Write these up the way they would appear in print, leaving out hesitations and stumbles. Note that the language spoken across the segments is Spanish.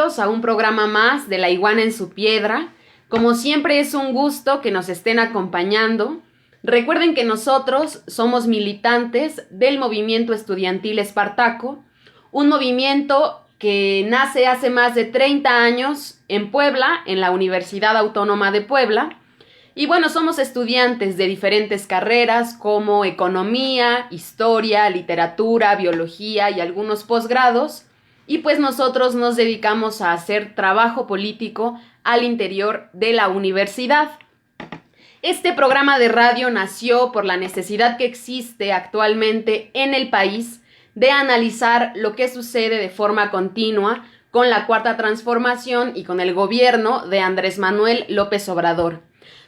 bienvenidos a un programa más de La Iguana en su Piedra. Como siempre es un gusto que nos estén acompañando. Recuerden que nosotros somos militantes del movimiento estudiantil Espartaco, un movimiento que nace hace más de 30 años en Puebla, en la Universidad Autónoma de Puebla. Y bueno, somos estudiantes de diferentes carreras como economía, historia, literatura, biología y algunos posgrados. Y pues nosotros nos dedicamos a hacer trabajo político al interior de la universidad. Este programa de radio nació por la necesidad que existe actualmente en el país de analizar lo que sucede de forma continua con la Cuarta Transformación y con el gobierno de Andrés Manuel López Obrador.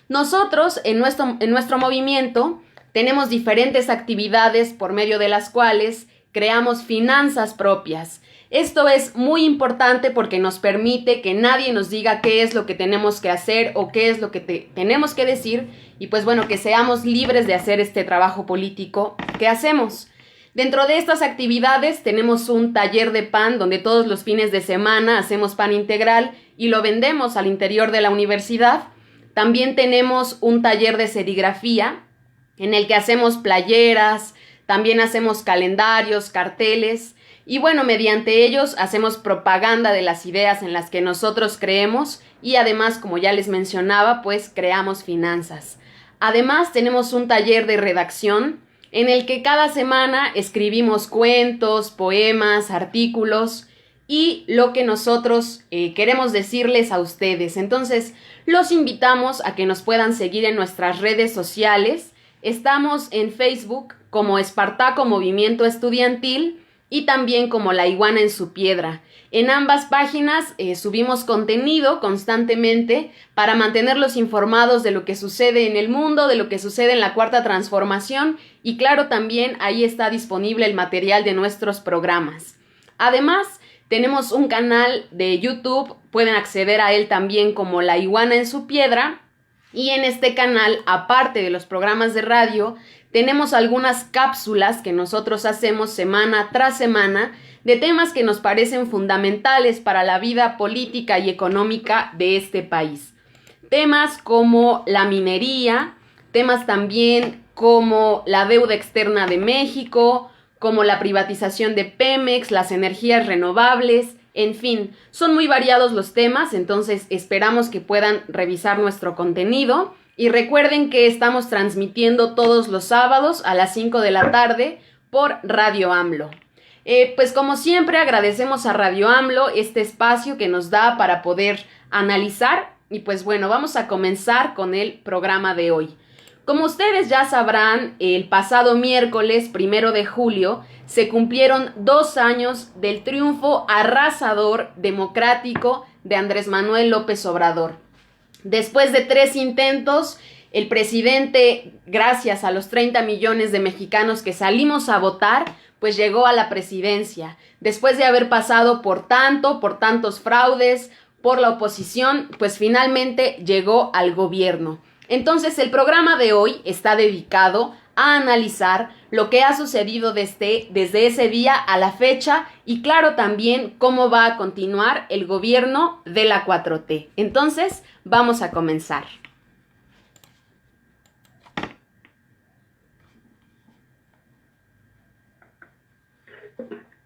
Nosotros en nuestro movimiento tenemos diferentes actividades por medio de las cuales creamos finanzas propias. Esto es muy importante porque nos permite que nadie nos diga qué es lo que tenemos que hacer o qué es lo que tenemos que decir y pues bueno, que seamos libres de hacer este trabajo político que hacemos. Dentro de estas actividades tenemos un taller de pan donde todos los fines de semana hacemos pan integral y lo vendemos al interior de la universidad. También tenemos un taller de serigrafía en el que hacemos playeras, también hacemos calendarios, carteles y bueno, mediante ellos hacemos propaganda de las ideas en las que nosotros creemos y además, como ya les mencionaba, pues creamos finanzas. Además, tenemos un taller de redacción en el que cada semana escribimos cuentos, poemas, artículos y lo que nosotros queremos decirles a ustedes. Entonces, los invitamos a que nos puedan seguir en nuestras redes sociales. Estamos en Facebook como Espartaco Movimiento Estudiantil y también como La Iguana en su Piedra. En ambas páginas subimos contenido constantemente para mantenerlos informados de lo que sucede en el mundo, de lo que sucede en la Cuarta Transformación y claro, también ahí está disponible el material de nuestros programas. Además, tenemos un canal de YouTube, pueden acceder a él también como La Iguana en su Piedra y en este canal, aparte de los programas de radio, tenemos algunas cápsulas que nosotros hacemos semana tras semana de temas que nos parecen fundamentales para la vida política y económica de este país. Temas como la minería, temas también como la deuda externa de México, como la privatización de Pemex, las energías renovables, en fin, son muy variados los temas, entonces esperamos que puedan revisar nuestro contenido. Y recuerden que estamos transmitiendo todos los sábados a las 5 de la tarde por Radio AMLO. Pues como siempre agradecemos a Radio AMLO este espacio que nos da para poder analizar y pues bueno, vamos a comenzar con el programa de hoy. Como ustedes ya sabrán, el pasado miércoles 1 de julio se cumplieron 2 años del triunfo arrasador democrático de Andrés Manuel López Obrador. Después de 3 intentos, el presidente, gracias a los 30 millones de mexicanos que salimos a votar, pues llegó a la presidencia. Después de haber pasado por tantos fraudes, por la oposición, pues finalmente llegó al gobierno. Entonces, el programa de hoy está dedicado a analizar lo que ha sucedido desde ese día a la fecha y claro también cómo va a continuar el gobierno de la 4T. Entonces, vamos a comenzar.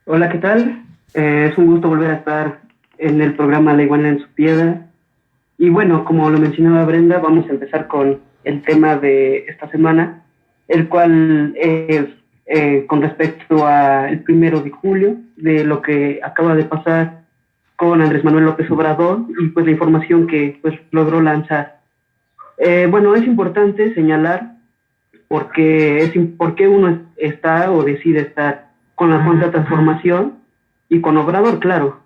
Hola, ¿qué tal? Es un gusto volver a estar en el programa La Iguana en su Piedra. Y bueno, como lo mencionaba Brenda, vamos a empezar con el tema de esta semana, el cual es con respecto al 1 de julio, de lo que acaba de pasar con Andrés Manuel López Obrador y pues la información que pues logró lanzar. Bueno, es importante señalar por qué uno está o decide estar con la Cuarta Transformación y con Obrador, claro.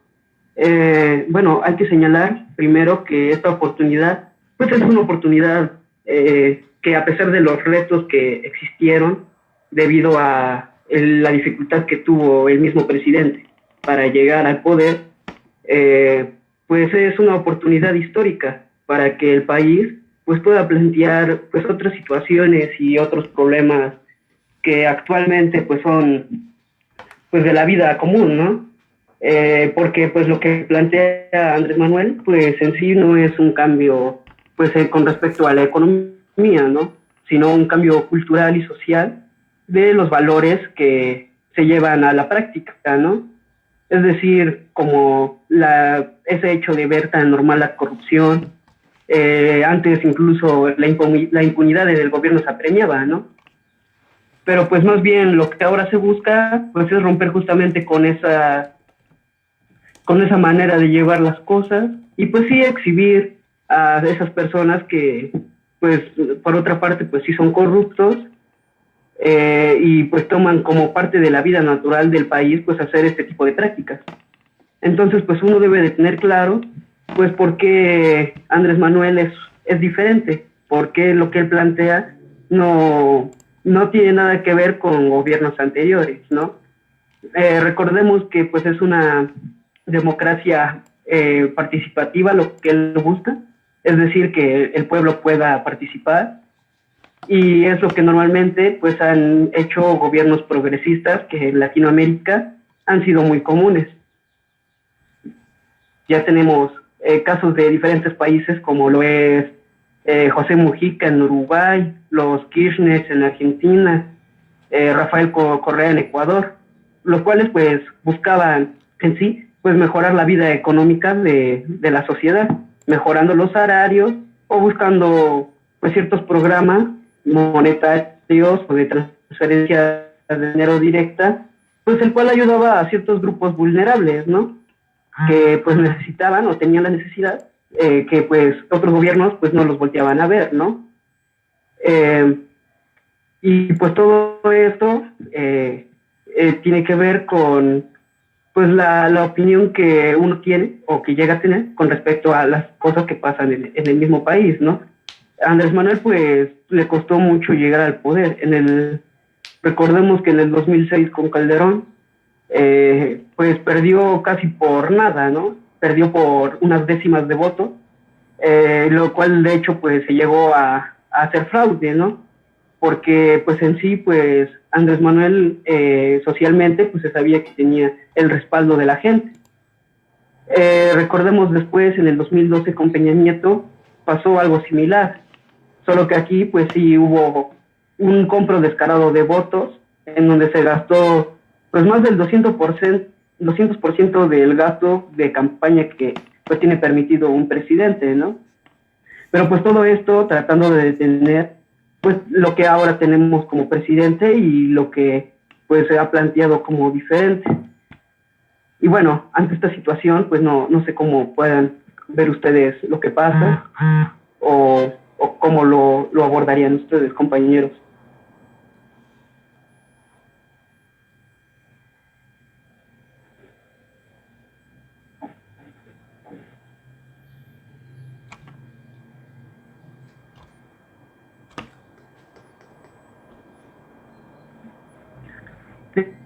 Bueno, hay que señalar primero que esta oportunidad, pues es una oportunidad que a pesar de los retos que existieron debido a la dificultad que tuvo el mismo presidente para llegar al poder, pues es una oportunidad histórica para que el país pues pueda plantear pues otras situaciones y otros problemas que actualmente pues son pues de la vida común, ¿no? porque pues lo que plantea Andrés Manuel pues en sí no es un cambio pues con respecto a la economía, ¿no? Sino un cambio cultural y social de los valores que se llevan a la práctica, ¿no? Es decir, como ese hecho de ver tan normal la corrupción, antes incluso la impunidad del gobierno se apremiaba, ¿no? Pero pues más bien lo que ahora se busca pues es romper justamente con esa manera de llevar las cosas y pues sí exhibir a esas personas que pues por otra parte pues sí son corruptos, y pues toman como parte de la vida natural del país pues hacer este tipo de prácticas. Entonces pues uno debe de tener claro pues por qué Andrés Manuel es diferente, por qué lo que él plantea no tiene nada que ver con gobiernos anteriores, ¿no? Recordemos que pues es una democracia participativa lo que él busca, es decir, que el pueblo pueda participar, y es lo que normalmente pues han hecho gobiernos progresistas que en Latinoamérica han sido muy comunes. Ya tenemos casos de diferentes países como lo es José Mujica en Uruguay, los Kirchner en Argentina, Rafael Correa en Ecuador, los cuales pues buscaban en sí pues mejorar la vida económica de la sociedad, mejorando los salarios o buscando pues ciertos programas monetarios o de transferencia de dinero directa, pues el cual ayudaba a ciertos grupos vulnerables, ¿no? Que pues necesitaban o tenían la necesidad, que pues otros gobiernos pues no los volteaban a ver, ¿no? Y pues todo esto tiene que ver con pues la opinión que uno tiene o que llega a tener con respecto a las cosas que pasan en el mismo país, ¿no? Andrés Manuel pues le costó mucho llegar al poder. Recordemos que en el 2006 con Calderón pues perdió casi por nada, ¿no? Perdió por unas décimas de voto, lo cual de hecho pues se llegó a hacer fraude, ¿no? Porque pues en sí pues Andrés Manuel socialmente pues se sabía que tenía el respaldo de la gente. Recordemos después en el 2012 con Peña Nieto pasó algo similar, solo que aquí pues sí hubo un compro descarado de votos en donde se gastó pues más del 200% del gasto de campaña que pues tiene permitido un presidente, ¿no? Pero pues todo esto tratando de detener pues lo que ahora tenemos como presidente y lo que pues se ha planteado como diferente. Y bueno, ante esta situación pues no sé cómo puedan ver ustedes lo que pasa o cómo lo abordarían ustedes, compañeros.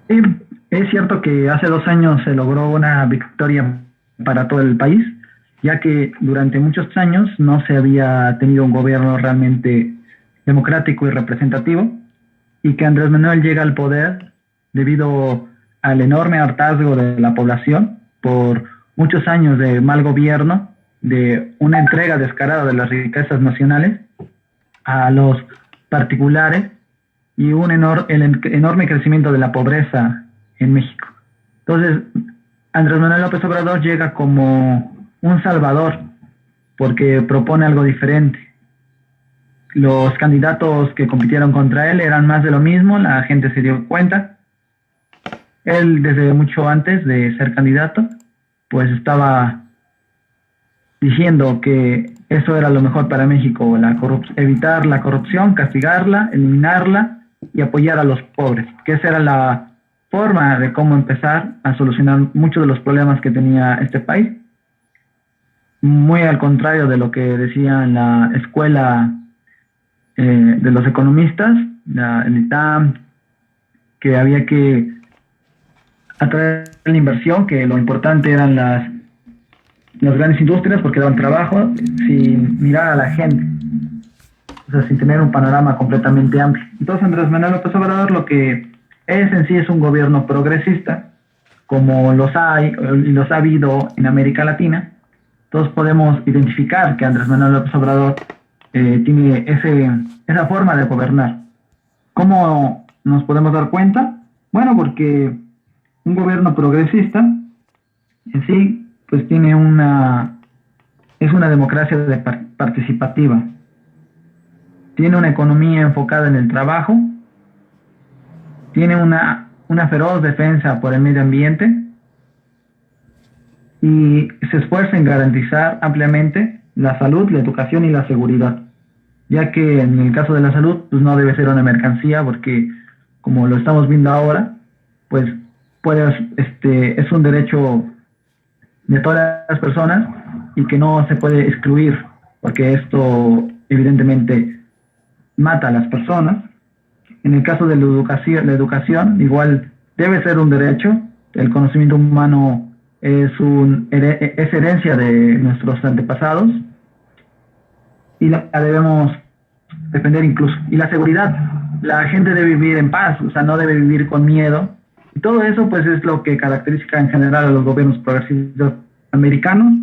Sí, es cierto que hace 2 años se logró una victoria para todo el país, ya que durante muchos años no se había tenido un gobierno realmente democrático y representativo, y que Andrés Manuel llega al poder debido al enorme hartazgo de la población por muchos años de mal gobierno, de una entrega descarada de las riquezas nacionales a los particulares y el enorme crecimiento de la pobreza en México. Entonces, Andrés Manuel López Obrador llega como un salvador porque propone algo diferente. Los candidatos que compitieron contra él eran más de lo mismo, la gente se dio cuenta. Él, desde mucho antes de ser candidato, pues estaba diciendo que eso era lo mejor para México, evitar la corrupción, castigarla, eliminarla y apoyar a los pobres, que esa era la forma de cómo empezar a solucionar muchos de los problemas que tenía este país. Muy al contrario de lo que decía en la escuela de los economistas, el ITAM, que había que atraer la inversión, que lo importante eran las grandes industrias porque daban trabajo, sin mirar a la gente, o sea, sin tener un panorama completamente amplio. Entonces Andrés Manuel López Obrador lo que es en sí es un gobierno progresista, como los hay y los ha habido en América Latina, todos podemos identificar que Andrés Manuel López Obrador tiene esa forma de gobernar. ¿Cómo nos podemos dar cuenta? Bueno, porque un gobierno progresista en sí, pues es una democracia participativa. Tiene una economía enfocada en el trabajo, tiene una feroz defensa por el medio ambiente y se esfuerza en garantizar ampliamente la salud, la educación y la seguridad, ya que en el caso de la salud pues no debe ser una mercancía, porque como lo estamos viendo ahora, pues es un derecho de todas las personas y que no se puede excluir, porque esto evidentemente mata a las personas. En el caso de la educación igual debe ser un derecho. El conocimiento humano es herencia de nuestros antepasados y la debemos defender incluso. Y la seguridad, la gente debe vivir en paz, o sea, no debe vivir con miedo. Y todo eso pues es lo que caracteriza en general a los gobiernos progresistas americanos.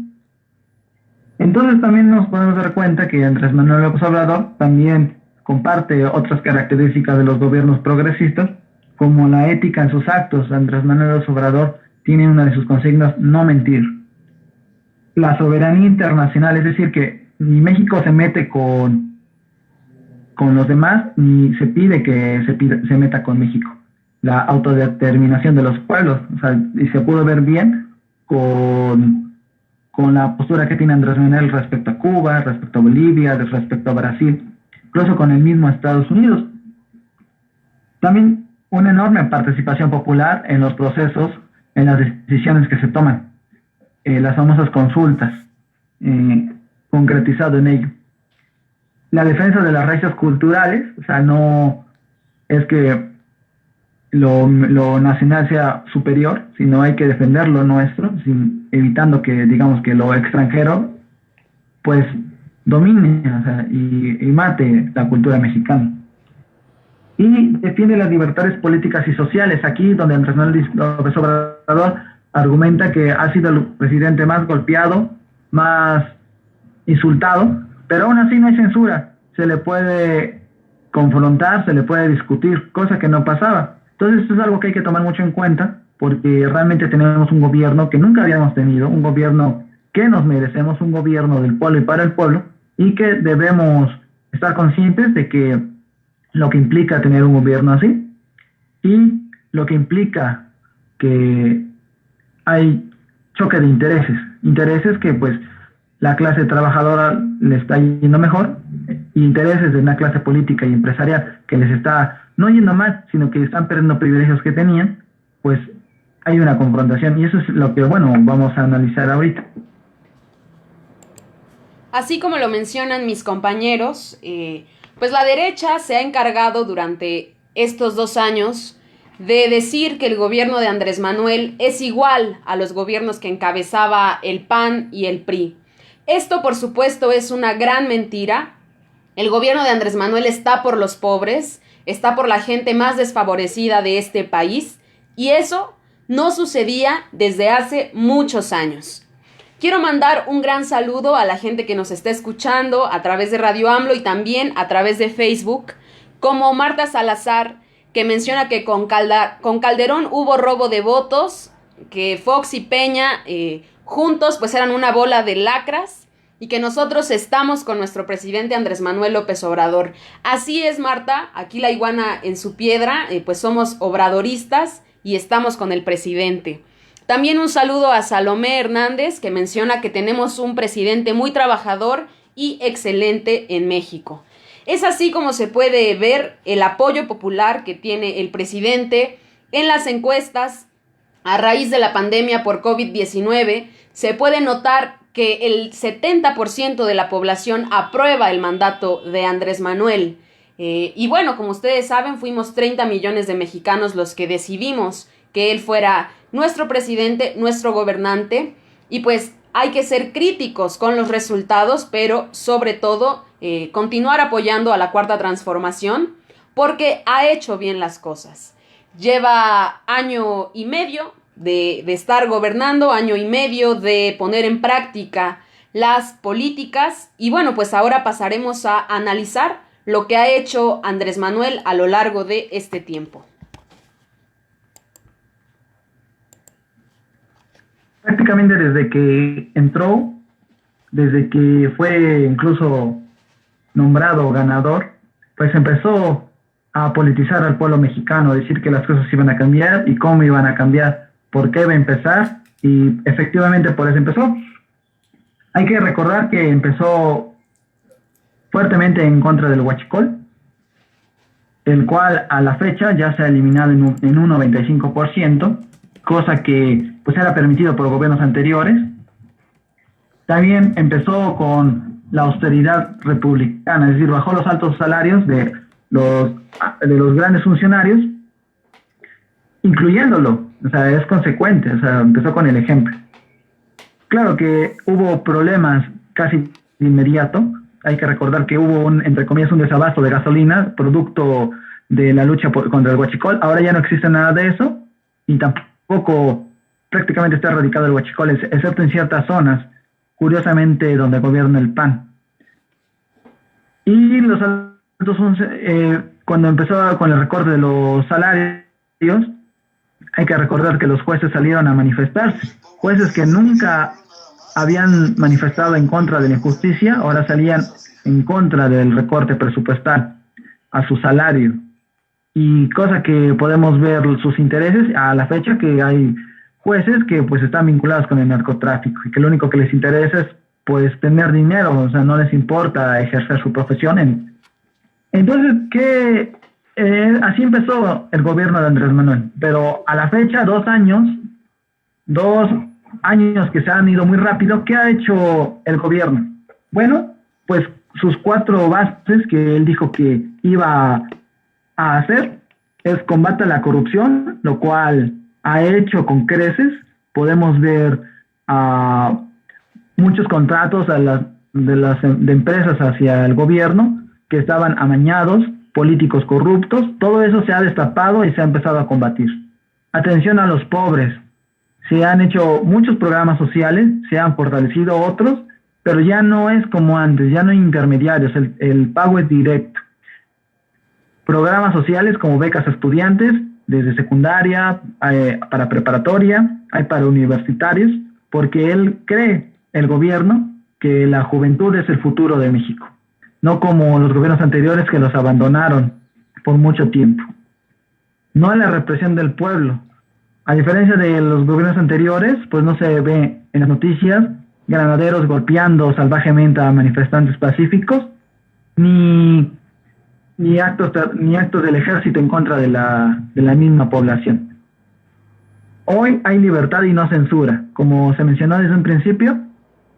Entonces también nos podemos dar cuenta que Andrés Manuel López Obrador también comparte otras características de los gobiernos progresistas, como la ética en sus actos. Andrés Manuel López Obrador tiene una de sus consignas: no mentir. La soberanía internacional, es decir, que ni México se mete con los demás, ni se pide que se meta con México. La autodeterminación de los pueblos, o sea, y se pudo ver bien con la postura que tiene Andrés Manuel respecto a Cuba, respecto a Bolivia, respecto a Brasil, incluso con el mismo Estados Unidos. También una enorme participación popular en los procesos, en las decisiones que se toman, las famosas consultas, concretizado en ello. La defensa de las raíces culturales, o sea, no es que lo nacional sea superior, sino hay que defender lo nuestro, evitando que, digamos, que lo extranjero, pues, domine, o sea, y mate la cultura mexicana. Y defiende las libertades políticas y sociales. Aquí donde Andrés Manuel López Obrador argumenta que ha sido el presidente más golpeado, más insultado, pero aún así no hay censura. Se le puede confrontar, se le puede discutir, cosa que no pasaba. Entonces esto es algo que hay que tomar mucho en cuenta, porque realmente tenemos un gobierno que nunca habíamos tenido, un gobierno que nos merecemos, un gobierno del pueblo y para el pueblo, y que debemos estar conscientes de que lo que implica tener un gobierno así, y lo que implica que hay choque de intereses que pues la clase trabajadora le está yendo mejor, y intereses de una clase política y empresarial que les está no yendo mal, sino que están perdiendo privilegios que tenían. Pues hay una confrontación, y eso es lo que, bueno, vamos a analizar ahorita. Así como lo mencionan mis compañeros, pues la derecha se ha encargado durante estos 2 años de decir que el gobierno de Andrés Manuel es igual a los gobiernos que encabezaba el PAN y el PRI. Esto, por supuesto, es una gran mentira. El gobierno de Andrés Manuel está por los pobres, está por la gente más desfavorecida de este país, y eso no sucedía desde hace muchos años. Quiero mandar un gran saludo a la gente que nos está escuchando a través de Radio AMLO y también a través de Facebook, como Marta Salazar, que menciona que con Calderón hubo robo de votos, que Fox y Peña juntos pues eran una bola de lacras, y que nosotros estamos con nuestro presidente Andrés Manuel López Obrador. Así es, Marta, aquí la iguana en su piedra, pues somos obradoristas y estamos con el presidente. También un saludo a Salomé Hernández, que menciona que tenemos un presidente muy trabajador y excelente en México. Es así como se puede ver el apoyo popular que tiene el presidente en las encuestas. A raíz de la pandemia por COVID-19, se puede notar que el 70% de la población aprueba el mandato de Andrés Manuel. Y bueno, como ustedes saben, fuimos 30 millones de mexicanos los que decidimos que él fuera nuestro presidente, nuestro gobernante, y pues hay que ser críticos con los resultados, pero sobre todo continuar apoyando a la Cuarta Transformación, porque ha hecho bien las cosas. Lleva 1 año y medio de estar gobernando, año y medio de poner en práctica las políticas. Y bueno, pues ahora pasaremos a analizar lo que ha hecho Andrés Manuel a lo largo de este tiempo. Prácticamente desde que entró, desde que fue incluso nombrado ganador, pues empezó a politizar al pueblo mexicano, a decir que las cosas iban a cambiar y cómo iban a cambiar, por qué iba a empezar, y efectivamente por eso empezó. Hay que recordar que empezó fuertemente en contra del huachicol, el cual a la fecha ya se ha eliminado en un 95%, cosa que pues era permitido por gobiernos anteriores. También empezó con la austeridad republicana, es decir, bajó los altos salarios de los grandes funcionarios, incluyéndolo, o sea, es consecuente, o sea, empezó con el ejemplo. Claro que hubo problemas casi de inmediato. Hay que recordar que hubo entre comillas, un desabasto de gasolina, producto de la lucha contra el huachicol. Ahora ya no existe nada de eso, y tampoco prácticamente está erradicado el huachicol, excepto en ciertas zonas, curiosamente donde gobierna el PAN. Y los altos, cuando empezó con el recorte de los salarios, hay que recordar que los jueces salieron a manifestarse. Jueces que nunca habían manifestado en contra de la injusticia, ahora salían en contra del recorte presupuestal a su salario. Y cosa que podemos ver sus intereses a la fecha, que hay jueces que pues están vinculados con el narcotráfico y que lo único que les interesa es pues tener dinero, o sea, no les importa ejercer su profesión. Entonces, así empezó el gobierno de Andrés Manuel, pero a la fecha, 2 años que se han ido muy rápido. ¿Qué ha hecho el gobierno? Bueno, pues sus 4 bases que él dijo que iba a hacer es combate a la corrupción, lo cual ha hecho con creces. Podemos ver muchos contratos de empresas hacia el gobierno que estaban amañados, políticos corruptos. Todo eso se ha destapado y se ha empezado a combatir. Atención a los pobres. Se han hecho muchos programas sociales, se han fortalecido otros, pero ya no es como antes, ya no hay intermediarios, el pago es directo. Programas sociales como becas a estudiantes, desde secundaria, para preparatoria, hay para universitarios, porque el gobierno, que la juventud es el futuro de México, no como los gobiernos anteriores que los abandonaron por mucho tiempo. No a la represión del pueblo. A diferencia de los gobiernos anteriores, pues no se ve en las noticias granaderos golpeando salvajemente a manifestantes pacíficos, ni actos del ejército en contra de la misma población. Hoy hay libertad y no censura. Como se mencionó desde un principio,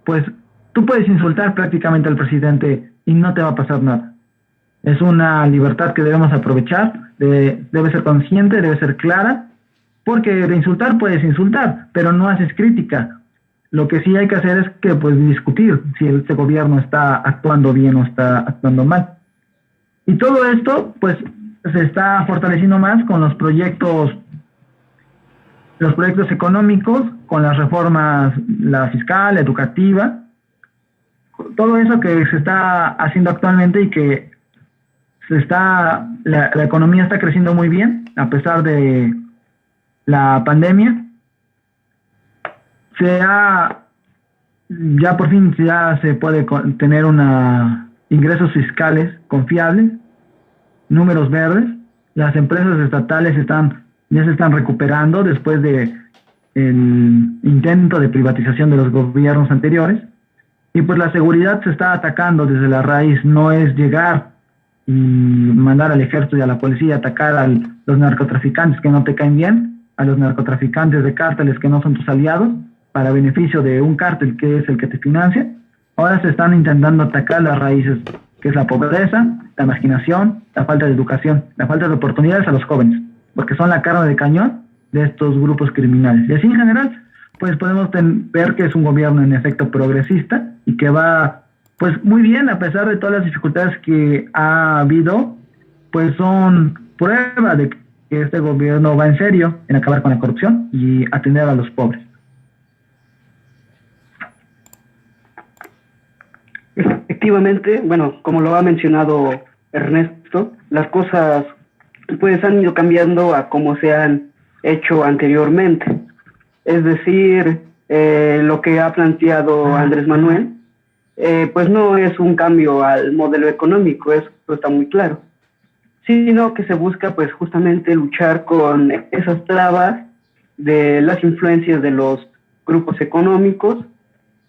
pues tú puedes insultar prácticamente al presidente y no te va a pasar nada. Es una libertad que debemos aprovechar, debe ser consciente, debe ser clara, porque de insultar puedes insultar, pero no haces crítica. Lo que sí hay que hacer es que pues discutir si este gobierno está actuando bien o está actuando mal. Y todo esto pues se está fortaleciendo más con los proyectos económicos, con las reformas, la fiscal, la educativa, todo eso que se está haciendo actualmente y que la economía está creciendo muy bien a pesar de la pandemia. Ya por fin ya se puede tener ingresos fiscales confiables, números verdes. Las empresas estatales ya se están recuperando después de el intento de privatización de los gobiernos anteriores. Y pues la seguridad se está atacando desde la raíz. No es llegar y mandar al ejército y a la policía a atacar a los narcotraficantes que no te caen bien, a los narcotraficantes de cárteles que no son tus aliados, para beneficio de un cártel que es el que te financia. Ahora se están intentando atacar las raíces, que es la pobreza, la marginación, la falta de educación, la falta de oportunidades a los jóvenes, porque son la carne de cañón de estos grupos criminales. Y así en general, pues podemos ver que es un gobierno en efecto progresista y que va pues muy bien a pesar de todas las dificultades que ha habido, pues son prueba de que este gobierno va en serio en acabar con la corrupción y atender a los pobres. Efectivamente, bueno, como lo ha mencionado Ernesto, las cosas pues han ido cambiando a como se han hecho anteriormente. Es decir, lo que ha planteado Andrés Manuel, pues no es un cambio al modelo económico, eso está muy claro, sino que se busca pues justamente luchar con esas trabas de las influencias de los grupos económicos,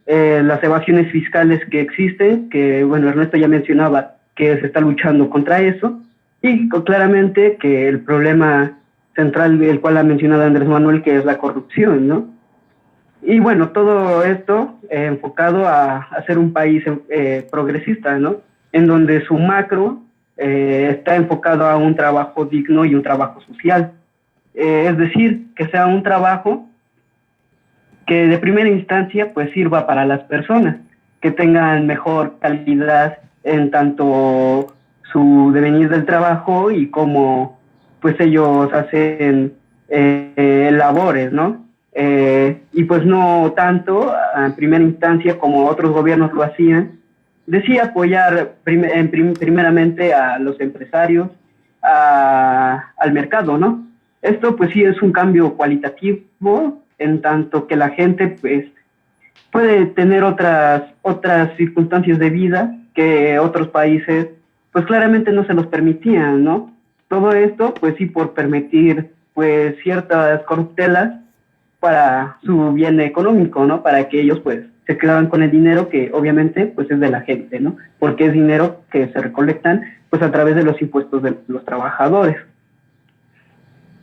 las evasiones fiscales que existen, que bueno, Ernesto ya mencionaba que se está luchando contra eso, y claramente que el problema central, el cual ha mencionado Andrés Manuel, que es la corrupción, ¿no? Y bueno, todo esto enfocado a ser un país progresista, ¿no? En donde su macro está enfocado a un trabajo digno y un trabajo social. Es decir, que sea un trabajo que de primera instancia pues sirva para las personas, que tengan mejor calidad en tanto su devenir del trabajo y cómo pues ellos hacen labores, ¿no? Y pues no tanto en primera instancia como otros gobiernos lo hacían, decía apoyar primeramente a los empresarios, al mercado, ¿no? Esto pues sí es un cambio cualitativo, en tanto que la gente pues puede tener otras circunstancias de vida que otros países pues claramente no se los permitían, ¿no? Todo esto pues sí por permitir pues ciertas corruptelas para su bien económico, ¿no? Para que ellos pues se quedaban con el dinero que obviamente pues es de la gente, ¿no? Porque es dinero que se recolectan pues a través de los impuestos de los trabajadores.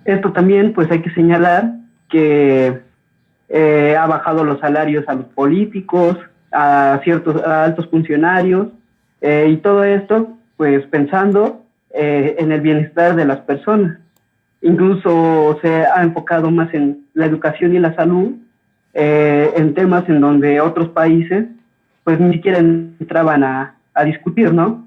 Esto también pues hay que señalar que ha bajado los salarios a los políticos, a altos funcionarios, y todo esto pues pensando en el bienestar de las personas. Incluso se ha enfocado más en la educación y la salud, en temas en donde otros países pues ni siquiera entraban a discutir, ¿no?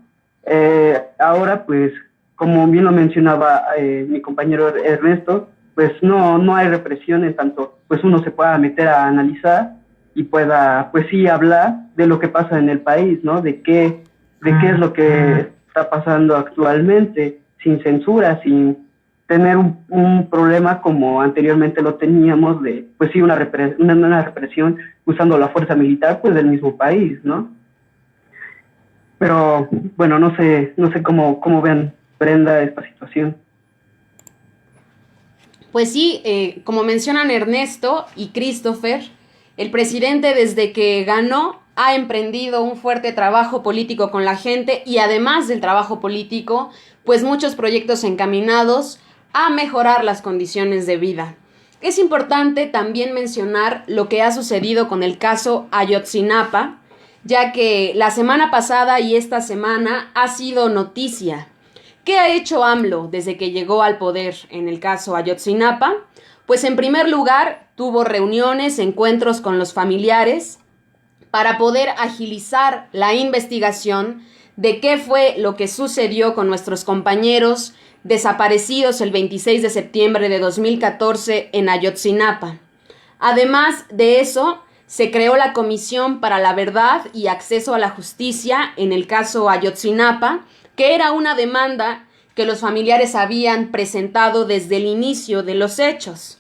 Ahora pues, como bien lo mencionaba mi compañero Ernesto, pues no hay represión en tanto pues uno se pueda meter a analizar y pueda pues sí hablar de lo que pasa en el país, ¿no? De qué es lo que está pasando actualmente, sin censura, sin tener un problema como anteriormente lo teníamos de, pues sí, una represión usando la fuerza militar pues del mismo país, ¿no? Pero bueno, no sé cómo vean, Brenda, esta situación. Pues sí, como mencionan Ernesto y Christopher, el presidente desde que ganó ha emprendido un fuerte trabajo político con la gente y además del trabajo político, pues muchos proyectos encaminados a mejorar las condiciones de vida. Es importante también mencionar lo que ha sucedido con el caso Ayotzinapa, ya que la semana pasada y esta semana ha sido noticia. ¿Qué ha hecho AMLO desde que llegó al poder en el caso Ayotzinapa? Pues en primer lugar tuvo reuniones, encuentros con los familiares para poder agilizar la investigación de qué fue lo que sucedió con nuestros compañeros desaparecidos el 26 de septiembre de 2014 en Ayotzinapa. Además de eso, se creó la Comisión para la Verdad y Acceso a la Justicia en el caso Ayotzinapa, que era una demanda que los familiares habían presentado desde el inicio de los hechos.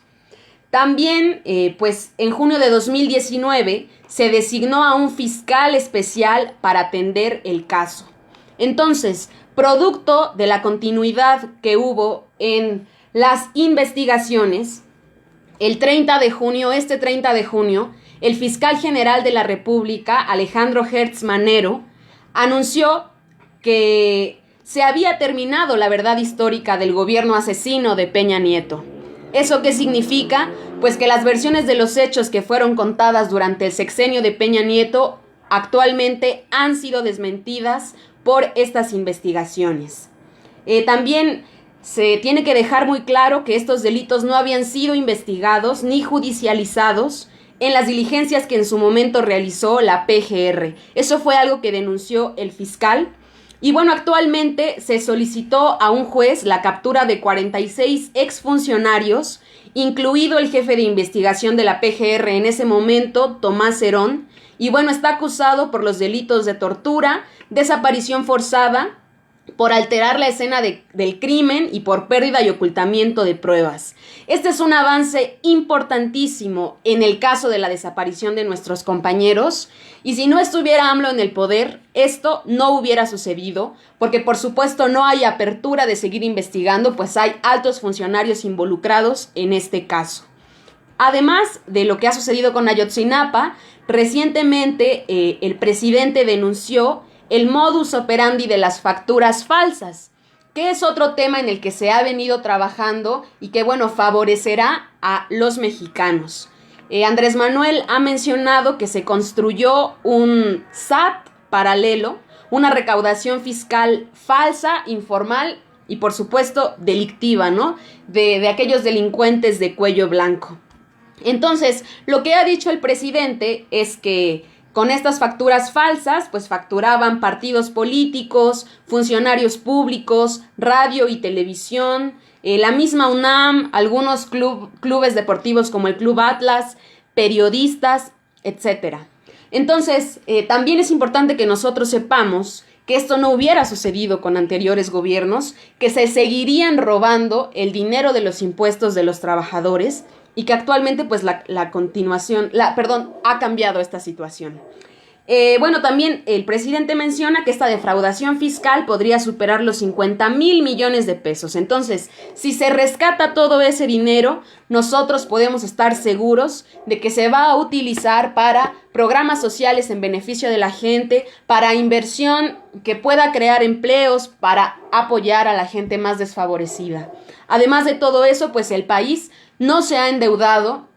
También, pues en junio de 2019 se designó a un fiscal especial para atender el caso. Entonces, producto de la continuidad que hubo en las investigaciones, este 30 de junio, el fiscal general de la República, Alejandro Gertz Manero, anunció que se había terminado la verdad histórica del gobierno asesino de Peña Nieto. ¿Eso qué significa? Pues que las versiones de los hechos que fueron contadas durante el sexenio de Peña Nieto actualmente han sido desmentidas por estas investigaciones. También se tiene que dejar muy claro que estos delitos no habían sido investigados ni judicializados en las diligencias que en su momento realizó la PGR. Eso fue algo que denunció el fiscal. Y bueno, actualmente se solicitó a un juez la captura de 46 exfuncionarios, incluido el jefe de investigación de la PGR en ese momento, Tomás Herón, y bueno, está acusado por los delitos de tortura, desaparición forzada, por alterar la escena del crimen y por pérdida y ocultamiento de pruebas. Este es un avance importantísimo en el caso de la desaparición de nuestros compañeros, y si no estuviera AMLO en el poder, esto no hubiera sucedido, porque por supuesto no hay apertura de seguir investigando, pues hay altos funcionarios involucrados en este caso. Además de lo que ha sucedido con Ayotzinapa, recientemente el presidente denunció el modus operandi de las facturas falsas, que es otro tema en el que se ha venido trabajando y que, bueno, favorecerá a los mexicanos. Andrés Manuel ha mencionado que se construyó un SAT paralelo, una recaudación fiscal falsa, informal y, por supuesto, delictiva, ¿no? De aquellos delincuentes de cuello blanco. Entonces, lo que ha dicho el presidente es que con estas facturas falsas, pues facturaban partidos políticos, funcionarios públicos, radio y televisión, la misma UNAM, algunos clubes deportivos como el Club Atlas, periodistas, etc. Entonces, también es importante que nosotros sepamos que esto no hubiera sucedido con anteriores gobiernos, que se seguirían robando el dinero de los impuestos de los trabajadores, y que actualmente pues ha cambiado esta situación. Bueno, también el presidente menciona que esta defraudación fiscal podría superar los 50,000 millones de pesos. Entonces, si se rescata todo ese dinero, nosotros podemos estar seguros de que se va a utilizar para programas sociales en beneficio de la gente, para inversión que pueda crear empleos, para apoyar a la gente más desfavorecida. Además de todo eso, pues el país no se ha endeudado,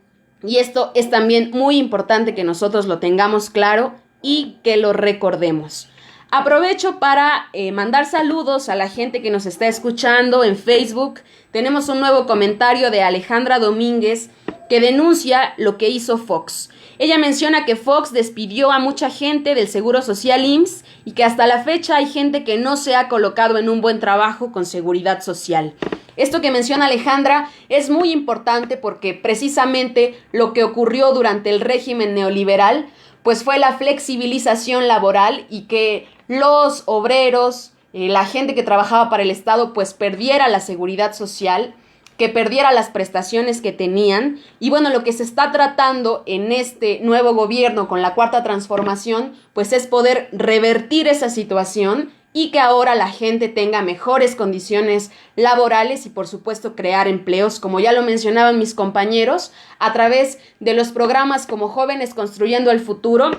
y esto es también muy importante que nosotros lo tengamos claro y que lo recordemos. Aprovecho para mandar saludos a la gente que nos está escuchando en Facebook. Tenemos un nuevo comentario de Alejandra Domínguez que denuncia lo que hizo Fox. Ella menciona que Fox despidió a mucha gente del Seguro Social IMSS y que hasta la fecha hay gente que no se ha colocado en un buen trabajo con seguridad social. Esto que menciona Alejandra es muy importante porque precisamente lo que ocurrió durante el régimen neoliberal pues fue la flexibilización laboral y que los obreros, la gente que trabajaba para el Estado pues perdiera la seguridad social, que perdiera las prestaciones que tenían. Y bueno, lo que se está tratando en este nuevo gobierno con la Cuarta Transformación pues es poder revertir esa situación y que ahora la gente tenga mejores condiciones laborales y por supuesto crear empleos, como ya lo mencionaban mis compañeros, a través de los programas como Jóvenes Construyendo el Futuro,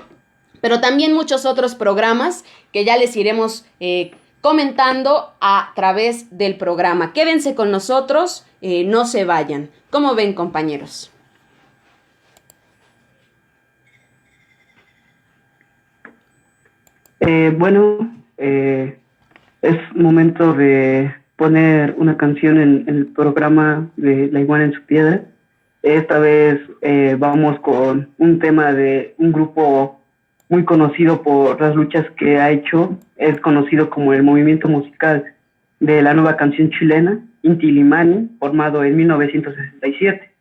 pero también muchos otros programas que ya les iremos comentando a través del programa. Quédense con nosotros, no se vayan. ¿Cómo ven, compañeros? Es momento de poner una canción en el programa de La Iguana en su Piedra. Esta vez vamos con un tema de un grupo muy conocido por las luchas que ha hecho. Es conocido como el movimiento musical de la nueva canción chilena, Inti Illimani, formado en 1967.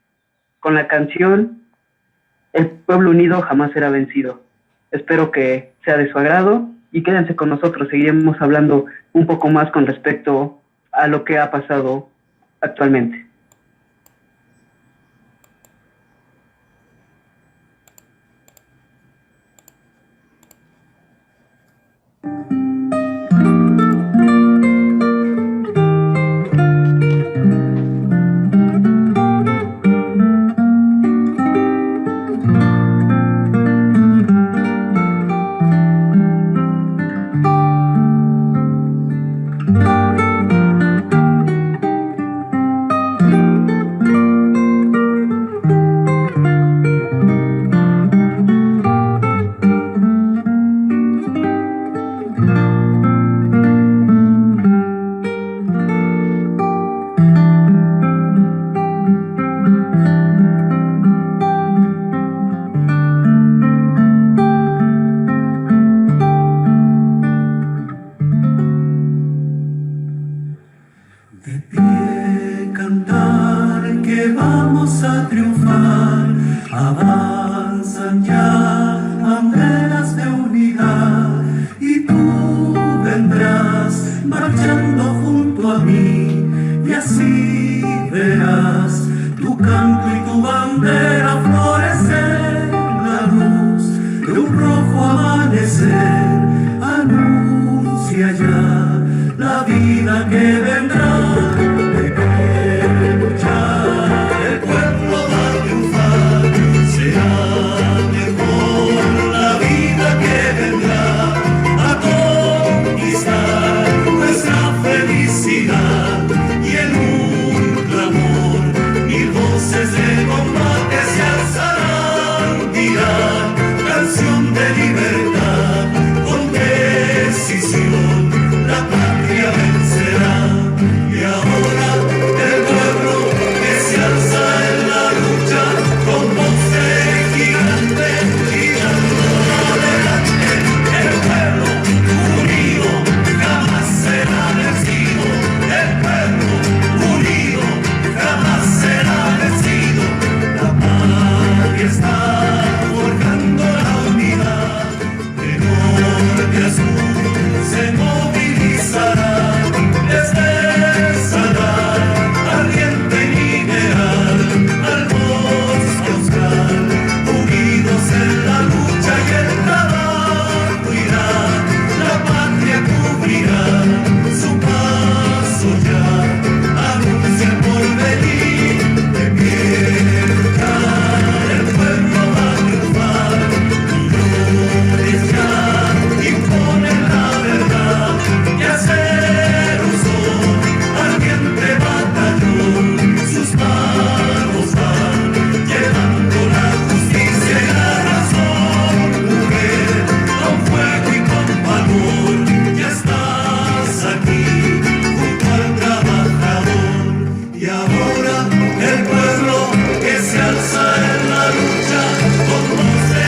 Con la canción El pueblo unido jamás será vencido. Espero que sea de su agrado y quédense con nosotros. Seguiremos hablando un poco más con respecto a lo que ha pasado actualmente. canto y tu bandera florecer, la luz de un rojo amanecer anuncia ya la vida que vendrá. De que luchar el pueblo va a triunfar, será mejor la vida que vendrá, a conquistar nuestra felicidad y en un clamor mil voces de combate se alzarán, dirán canción de libertad, con decisión la patria vencerá. Y ahora el pueblo que se alza en la lucha con voz de gigante, gritando adelante, el pueblo unido jamás será vencido, el pueblo unido jamás será vencido. La patria está forjando la unidad, de norte a sur se movilizará, desde Sadar, ardiente y mineral, al bosque austral, unidos en la lucha y el trabajo irá, la patria cubrirá su paso ya, anuncia el porvenir, de pie luchar, el pueblo va a triunfar, millones ya imponen la verdad, y aceros son ardiente batallón, sus manos van llevando la justicia y la razón. Mujer, con fuego y con valor, ya estás aquí junto al trabajador. Y ahora el pueblo que se alza en la lucha con voz de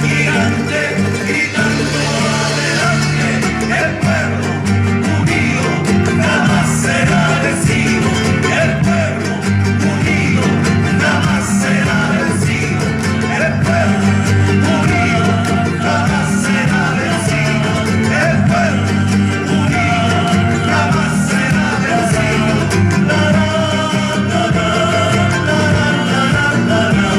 gigante, gritando adelante, el pueblo unido jamás será vencido, el pueblo unido jamás será vencido, el pueblo unido jamás será vencido, el pueblo unido jamás será vencido. La la la la la la la la la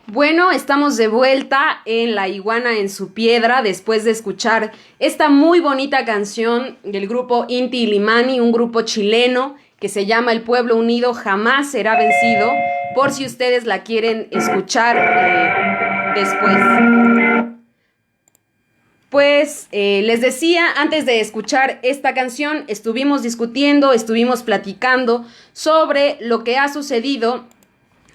Bueno, estamos de vuelta en La Iguana en su Piedra después de escuchar esta muy bonita canción del grupo Inti Illimani, un grupo chileno que se llama El Pueblo Unido Jamás Será Vencido, por si ustedes la quieren escuchar después. Pues les decía, antes de escuchar esta canción, estuvimos discutiendo, estuvimos platicando sobre lo que ha sucedido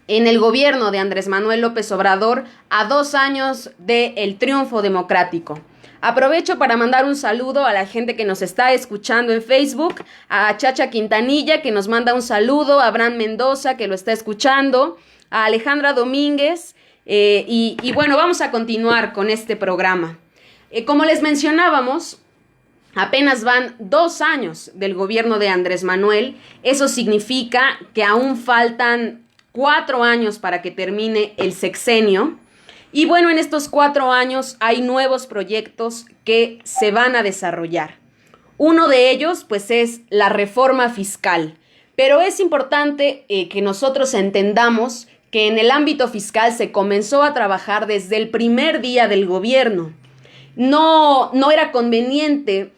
en el gobierno de Andrés Manuel López Obrador a 2 años del triunfo democrático. Aprovecho para mandar un saludo a la gente que nos está escuchando en Facebook, a Chacha Quintanilla, que nos manda un saludo, a Abraham Mendoza, que lo está escuchando, a Alejandra Domínguez, y bueno, vamos a continuar con este programa. Como les mencionábamos, apenas van 2 años del gobierno de Andrés Manuel. Eso significa que aún faltan 4 años para que termine el sexenio. Y bueno, en estos 4 años hay nuevos proyectos que se van a desarrollar. Uno de ellos, pues, es la reforma fiscal. Pero es importante que nosotros entendamos que en el ámbito fiscal se comenzó a trabajar desde el primer día del gobierno. No era conveniente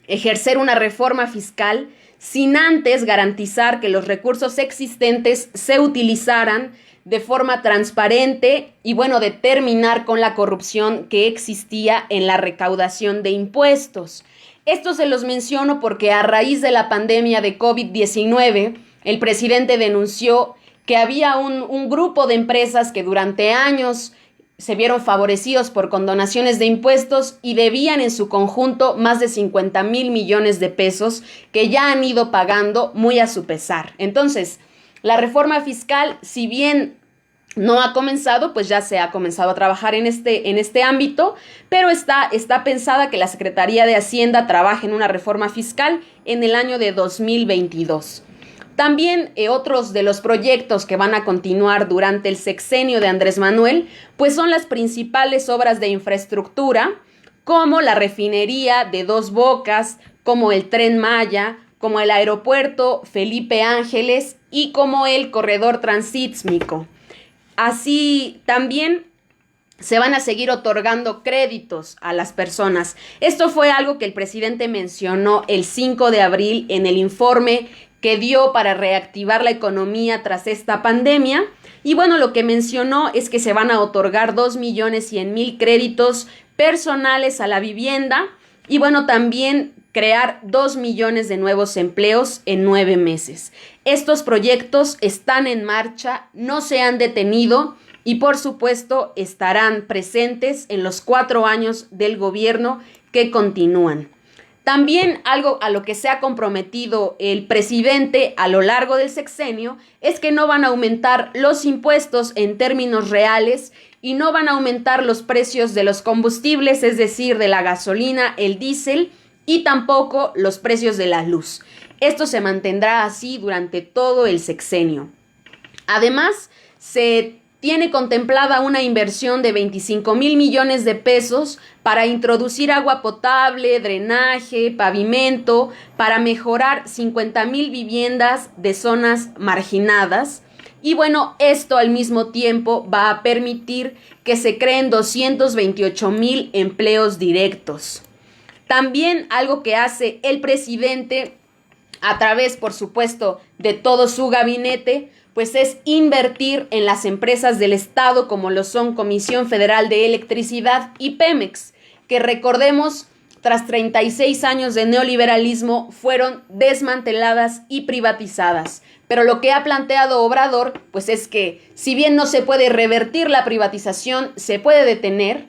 ejercer una reforma fiscal sin antes garantizar que los recursos existentes se utilizaran de forma transparente y, bueno, de terminar con la corrupción que existía en la recaudación de impuestos. Esto se los menciono porque a raíz de la pandemia de COVID-19, el presidente denunció que había un grupo de empresas que durante años se vieron favorecidos por condonaciones de impuestos y debían en su conjunto más de 50,000 millones de pesos que ya han ido pagando muy a su pesar. Entonces, la reforma fiscal, si bien no ha comenzado, pues ya se ha comenzado a trabajar en este ámbito, pero está pensada que la Secretaría de Hacienda trabaje en una reforma fiscal en el año de 2022. También otros de los proyectos que van a continuar durante el sexenio de Andrés Manuel, pues son las principales obras de infraestructura, como la refinería de Dos Bocas, como el Tren Maya, como el aeropuerto Felipe Ángeles y como el corredor transísmico. Así también se van a seguir otorgando créditos a las personas. Esto fue algo que el presidente mencionó el 5 de abril en el informe que dio para reactivar la economía tras esta pandemia. Y bueno, lo que mencionó es que se van a otorgar 2.100.000 créditos personales a la vivienda y bueno, también crear 2 millones de nuevos empleos en 9 meses. Estos proyectos están en marcha, no se han detenido y por supuesto estarán presentes en los 4 años del gobierno que continúan. También algo a lo que se ha comprometido el presidente a lo largo del sexenio es que no van a aumentar los impuestos en términos reales y no van a aumentar los precios de los combustibles, es decir, de la gasolina, el diésel y tampoco los precios de la luz. Esto se mantendrá así durante todo el sexenio. Además, se tiene contemplada una inversión de 25,000 millones de pesos para introducir agua potable, drenaje, pavimento, para mejorar 50,000 viviendas de zonas marginadas. Y bueno, esto al mismo tiempo va a permitir que se creen 228,000 empleos directos. También algo que hace el presidente a través, por supuesto, de todo su gabinete, pues es invertir en las empresas del Estado como lo son Comisión Federal de Electricidad y Pemex, que recordemos, tras 36 años de neoliberalismo, fueron desmanteladas y privatizadas. Pero lo que ha planteado Obrador, pues es que si bien no se puede revertir la privatización, se puede detener